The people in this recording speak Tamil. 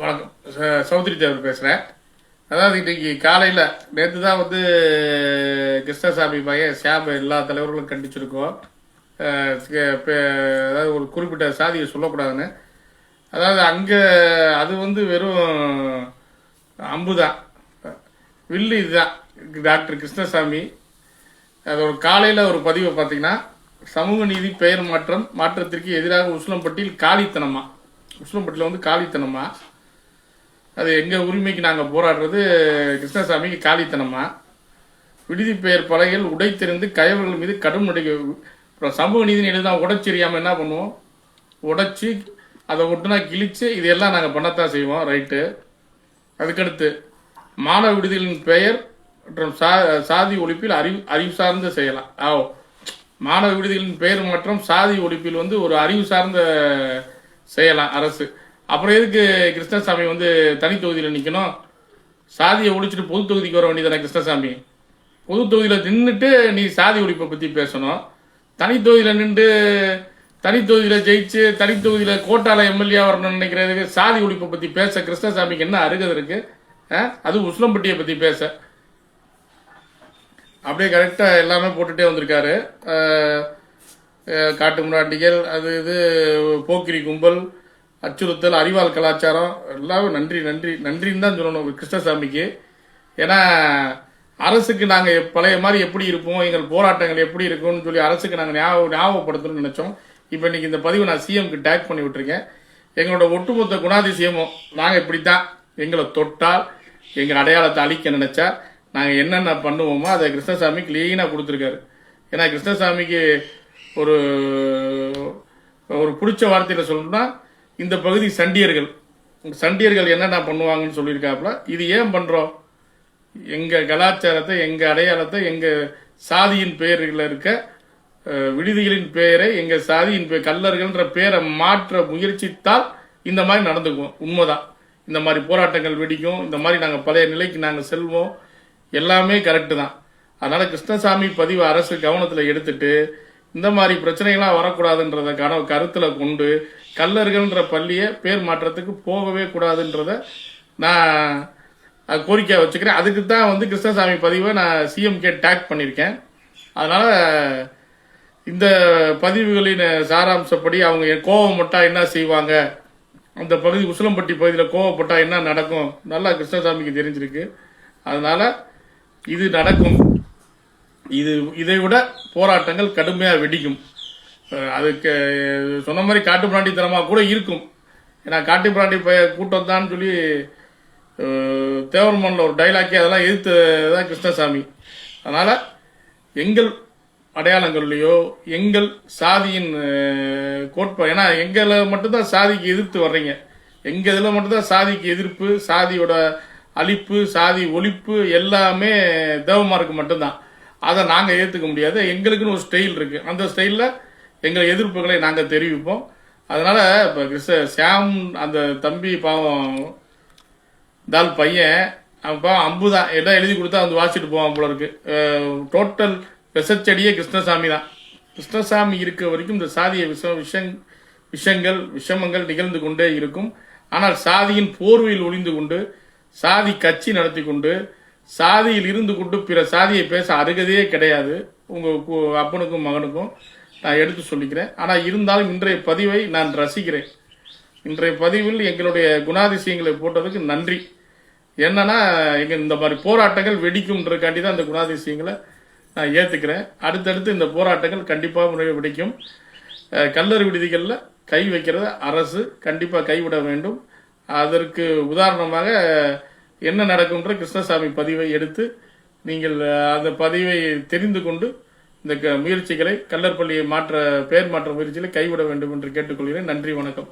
வணக்கம். சௌத்ரி தேவர் பேசுகிறேன். அதாவது இன்னைக்கு காலையில் நேற்று தான் கிருஷ்ணசாமி பையன் ஷியாம் எல்லா தலைவர்களும் கண்டிச்சிருக்கோம். அதாவது ஒரு குறிப்பிட்ட சாதியை சொல்லக்கூடாதுன்னு. அதாவது அங்கே அது வெறும் அம்பு தான், வில்லு இதுதான். டாக்டர் கிருஷ்ணசாமி அது ஒரு காலையில் ஒரு பதிவை பார்த்தீங்கன்னா, சமூக நீதி பெயர் மாற்றத்திற்கு எதிராக உசிலம்பட்டியில் காலித்தனமா, உசிலம்பட்டியில் காலித்தனமா, அது எங்கள் உரிமைக்கு நாங்கள் போராடுறது கிருஷ்ணசாமிக்கு காலித்தனமா, விடுதி பெயர் பலகைகள் உடைத்திருந்து கயவர்கள் மீது கடும் நடவடிக்கை. சமூக நீதி எழுதான் உடைச்செறியாமல் என்ன பண்ணுவோம், உடைச்சி அதை ஒட்டுனா கிழிச்சு இதையெல்லாம் நாங்கள் பண்ணத்தான் செய்வோம். ரைட்டு. அதுக்கடுத்து மாணவ விடுதிகளின் பெயர் மற்றும் சாதி ஒழிப்பில் அறிவு சார்ந்த செய்யலாம். மாணவ விடுதிகளின் பெயர் மற்றும் சாதி ஒழிப்பில் ஒரு அறிவு சார்ந்த செய்யலாம் அரசு. அப்புறம் எதுக்கு கிருஷ்ணசாமி தனி தொகுதியில் நிற்கணும்? சாதியை ஒழிச்சிட்டு பொது தொகுதிக்கு வர வேண்டியதானே கிருஷ்ணசாமி? பொது தொகுதியில் நின்றுட்டு நீ சாதி ஒழிப்பை பற்றி பேசணும். தனி தொகுதியில் நின்று தனி தொகுதியில் ஜெயிச்சு தனி தொகுதியில் கோட்டால எம்எல்ஏ வரணும்னு நினைக்கிறதுக்கு சாதி ஒழிப்பை பற்றி பேச கிருஷ்ணசாமிக்கு என்ன அருகதை இருக்கு? அது உசிலம்பட்டியை பற்றி பேச அப்படியே கரெக்டாக எல்லாமே போட்டுகிட்டே வந்திருக்காரு. காட்டு முன்னாடிகள், அது இது போக்கிரி கும்பல், அச்சுறுத்தல், அறிவால் கலாச்சாரம், எல்லாமே நன்றி நன்றி நன்றின்னு தான் சொல்லணும் கிருஷ்ணசாமிக்கு. ஏன்னா அரசுக்கு நாங்கள் பழைய மாதிரி எப்படி இருப்போம், எங்கள் போராட்டங்கள் எப்படி இருக்கும்னு சொல்லி அரசுக்கு நாங்கள் ஞாபகப்படுத்தணும்னு நினைச்சோம். இப்போ இன்னைக்கு இந்த பதிவு நான் சிஎம்க்கு டேக் பண்ணி விட்டுருக்கேன். எங்களோட ஒட்டுமொத்த குணாதிசயமும் நாங்கள் இப்படித்தான், எங்களை தொட்டால் எங்கள் அடையாளத்தை அழிக்க நினைச்சா நாங்கள் என்னென்ன பண்ணுவோமோ அதை கிருஷ்ணசாமி கிளீனாக கொடுத்துருக்காரு. ஏன்னா கிருஷ்ணசாமிக்கு ஒரு ஒரு பிடிச்ச வார்த்தையில் சொல்லணும்னா, இந்த பகுதி சண்டியர்கள் என்னென்ன பண்ணுவாங்கன்னு சொல்லியிருக்காப்புல. இது ஏன் பண்ணுறோம்? எங்கள் கலாச்சாரத்தை, எங்கள் அடையாளத்தை, எங்கள் சாதியின் பெயர்களில் இருக்க விடுதிகளின் பெயரை எங்கள் சாதியின் கல்லர்கள்ன்ற பேரை மாற்ற முயற்சித்தால் இந்த மாதிரி நடந்துக்குவோம். உண்மைதான். இந்த மாதிரி போராட்டங்கள் வெடிக்கும், இந்த மாதிரி நாங்கள் பழைய நிலைக்கு நாங்கள் செல்வோம், எல்லாமே கரெக்டு தான். அதனால் கிருஷ்ணசாமி பதிவு அரசு கவனத்தில் எடுத்துட்டு இந்த மாதிரி பிரச்சனைகளாக வரக்கூடாதுன்றத கருத்தில் கொண்டு கல்லர்கள்ன்ற பள்ளியை பேர் மாற்றத்துக்கு போகவே கூடாதுன்றத நான் கோரிக்கையாக வச்சுக்கிறேன். அதுக்கு தான் கிருஷ்ணசாமி பதிவை நான் சிஎம்கே டேக் பண்ணியிருக்கேன். அதனால் இந்த பதிவுகளின் சாராம்சப்படி அவங்க கோவப்பட்டா என்ன செய்வாங்க, அந்த பகுதி உசிலம்பட்டி பகுதியில் கோவப்பட்டா என்ன நடக்கும் நல்லா கிருஷ்ணசாமிக்கு தெரிஞ்சிருக்கு. அதனால இது நடக்கும். இதை விட போராட்டங்கள் கடுமையாக வெடிக்கும். அதுக்கு சொன்ன மாதிரி காட்டு பிராண்டித்தனமாக கூட இருக்கும். ஏன்னா காட்டு பிராண்டி கூட்டம் தான் சொல்லி தேவர்மனில் ஒரு டைலாக்கே அதெல்லாம் எதிர்த்து தான் கிருஷ்ணசாமி. அதனால் எங்கள் அடையாளங்கள்லையோ எங்கள் சாதியின் கோட்பாடு, ஏன்னா எங்களை மட்டும்தான் சாதிக்கு எதிர்த்து வர்றீங்க, எங்கள் இதில் மட்டும்தான் சாதிக்கு எதிர்ப்பு, சாதியோட அழிப்பு, சாதி ஒழிப்பு எல்லாமே தேவமாருக்கு மட்டும்தான். அதை நாங்கள் ஏற்றுக்க முடியாது. எங்களுக்குன்னு ஒரு ஸ்டைல் இருக்குது. அந்த ஸ்டைலில் எங்கள் எதிர்ப்புகளை நாங்கள் தெரிவிப்போம். அதனால் இப்போ ஷியாம் அந்த தம்பி பாவம் தால் பையன், அவன் பாவம் அம்பு தான், எல்லாம் எழுதி கொடுத்தா வாசிட்டு போவான் போல இருக்கு. டோட்டல் விஷச்செடியே கிருஷ்ணசாமி தான். கிருஷ்ணசாமி இருக்க வரைக்கும் இந்த சாதிய விஷமங்கள் நிகழ்ந்து கொண்டே இருக்கும். ஆனால் சாதியின் போர்வையில் ஒளிந்து கொண்டு, சாதி கட்சி நடத்தி கொண்டு, சாதியில் இருந்து கொண்டு பிற சாதியை பேச அருகதையே கிடையாது. உங்கள் அப்பனுக்கும் மகனுக்கும் நான் எடுத்து சொல்லிக்கிறேன். ஆனால் இருந்தாலும் இன்றைய பதிவை நான் ரசிக்கிறேன். இன்றைய பதிவில் எங்களுடைய குணாதிசயங்களை போட்டதுக்கு நன்றி. என்னன்னா இந்த மாதிரி போராட்டங்கள் வெடிக்கும்ன்றக்காண்டி தான் இந்த குணாதிசயங்களை நான் ஏற்றுக்கிறேன். அடுத்தடுத்து இந்த போராட்டங்கள் கண்டிப்பாக வெடிக்கும். கல்லறை விடுதிகளில் கை வைக்கிறத அரசு கண்டிப்பாக கைவிட வேண்டும். அதற்கு உதாரணமாக என்ன நடக்கும்ன்ற கிருஷ்ணசாமி பதிவை எடுத்து நீங்கள் அந்த பதிவை தெரிந்து கொண்டு இந்த முயற்சிகளை, கல்லர் பள்ளியை பெயர் மாற்ற முயற்சிகளை கைவிட வேண்டும் என்று கேட்டுக்கொள்கிறேன். நன்றி, வணக்கம்.